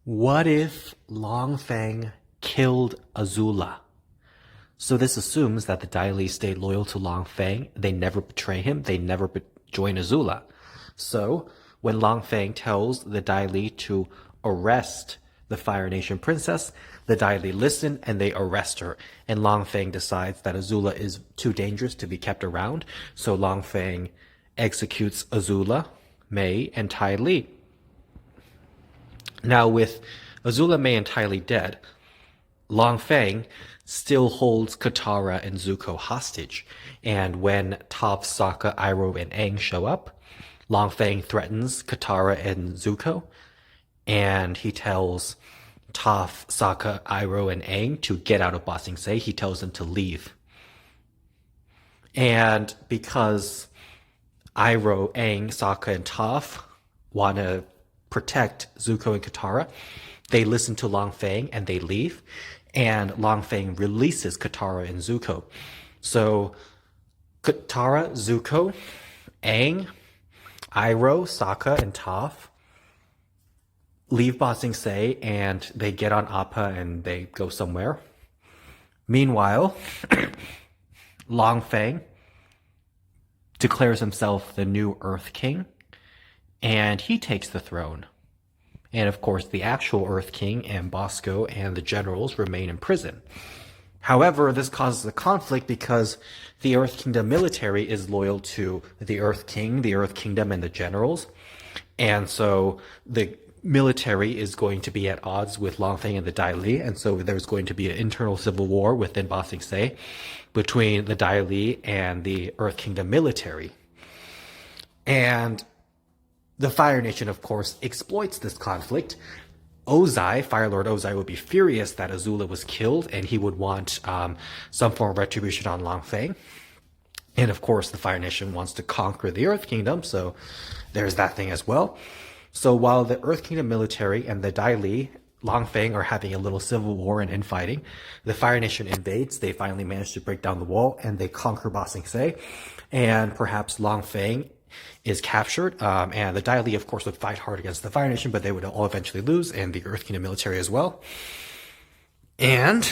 What if Long Feng killed Azula? So this assumes that the Dai Li stayed loyal to Long Feng. They never betray him. They never join Azula. So when Long Feng tells the Dai Li to arrest the Fire Nation princess, the Dai Li listen and they arrest her. And Long Feng decides that Azula is too dangerous to be kept around. So Long Feng executes Azula, Mei, and Tai Li. Now, with Azula, Mei, and Tai Li dead, Long Feng still holds Katara and Zuko hostage. And when Toph, Sokka, Iroh, and Aang show up, Long Feng threatens Katara and Zuko, and he tells Toph, Sokka, Iroh, and Aang to get out of Ba Sing Se. He tells them to leave. And because Iroh, Aang, Sokka, and Toph want to protect Zuko and Katara, they listen to Long Feng and they leave. And Long Feng releases Katara and Zuko. So Katara, Zuko, Aang, Iroh, Sokka, and Toph leave Ba Sing Se and they get on Appa and they go somewhere. Meanwhile, Long Feng declares himself the new Earth King and he takes the throne. And of course, the actual Earth King and Bosco and the generals remain in prison. However, this causes a conflict because the Earth Kingdom military is loyal to the Earth King, the Earth Kingdom, and the generals. And so the military is going to be at odds with Long Feng and the Dai Li. And so there's going to be an internal civil war within Ba Sing Se between the Dai Li and the Earth Kingdom military. And the Fire Nation, of course, exploits this conflict. Ozai, Fire Lord Ozai, would be furious that Azula was killed, and he would want some form of retribution on Long Feng. And of course, the Fire Nation wants to conquer the Earth Kingdom, so there's that thing as well. So while the Earth Kingdom military and the Dai Li, Long Feng, are having a little civil war and infighting, the Fire Nation invades. They finally manage to break down the wall, and they conquer Ba Sing Se. And perhaps Long Feng is captured, and the Dai Li, of course, would fight hard against the Fire Nation, but they would all eventually lose, and the Earth Kingdom military as well. And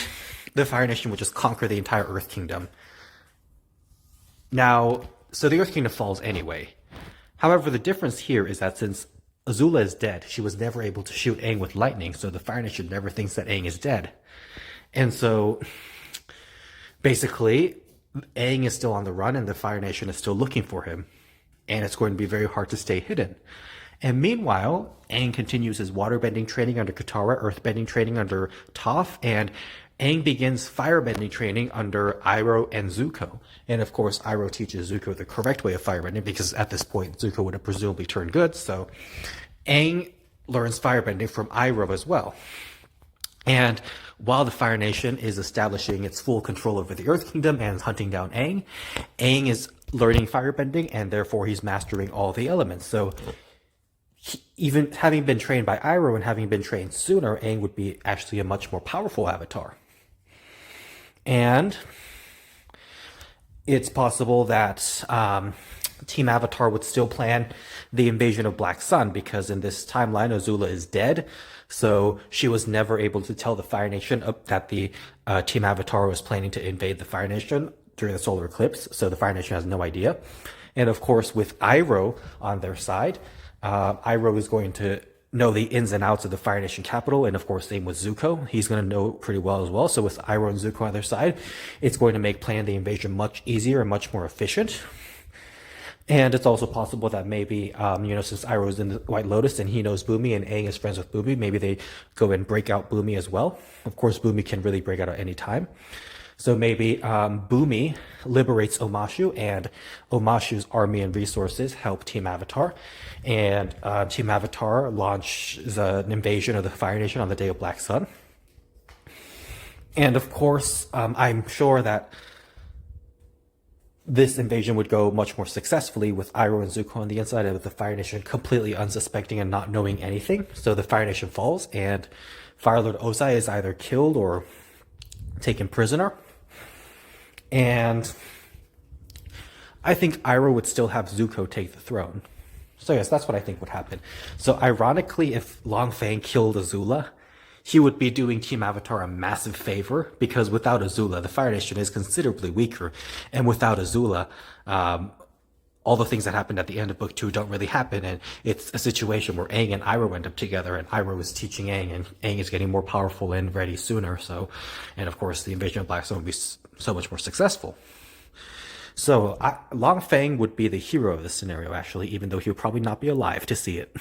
the Fire Nation would just conquer the entire Earth Kingdom. Now, so the Earth Kingdom falls anyway. However, the difference here is that since Azula is dead, she was never able to shoot Aang with lightning, so the Fire Nation never thinks that Aang is dead. And so, basically, Aang is still on the run, and the Fire Nation is still looking for him. And it's going to be very hard to stay hidden. And meanwhile, Aang continues his waterbending training under Katara, earthbending training under Toph, and Aang begins firebending training under Iroh and Zuko. And of course, Iroh teaches Zuko the correct way of firebending because at this point, Zuko would have presumably turned good. So Aang learns firebending from Iroh as well. And while the Fire Nation is establishing its full control over the Earth Kingdom and hunting down Aang, Aang is learning firebending, and therefore he's mastering all the elements. So even having been trained by Iroh and having been trained sooner, Aang would be actually a much more powerful avatar. And it's possible that Team Avatar would still plan the invasion of Black Sun, because in this timeline, Azula is dead. So she was never able to tell the Fire Nation that the Team Avatar was planning to invade the Fire Nation during the solar eclipse. So the Fire Nation has no idea. And of course, with Iroh on their side, Iroh is going to know the ins and outs of the Fire Nation capital. And of course, same with Zuko. He's going to know pretty well as well. So with Iroh and Zuko on their side, it's going to make planning the invasion much easier and much more efficient. And it's also possible that maybe, since Iroh is in the White Lotus and he knows Bumi and Aang is friends with Bumi, maybe they go and break out Bumi as well. Of course, Bumi can really break out at any time. So maybe Bumi liberates Omashu, and Omashu's army and resources help Team Avatar. And Team Avatar launches an invasion of the Fire Nation on the day of Black Sun. And of course, I'm sure that this invasion would go much more successfully with Iroh and Zuko on the inside, and with the Fire Nation completely unsuspecting and not knowing anything. So the Fire Nation falls, and Fire Lord Ozai is either killed or taken prisoner. And I think Iroh would still have Zuko take the throne. So yes, that's what I think would happen. So ironically, if Long Feng killed Azula, he would be doing Team Avatar a massive favor because without Azula, the Fire Nation is considerably weaker, and without Azula, all the things that happened at the end of book 2 don't really happen, and it's a situation where Aang and Iroh end up together, and Iroh is teaching Aang, and Aang is getting more powerful and ready sooner. So, and of course, the invasion of Black Stone would be so much more successful. So Long Feng would be the hero of this scenario, actually, even though he would probably not be alive to see it.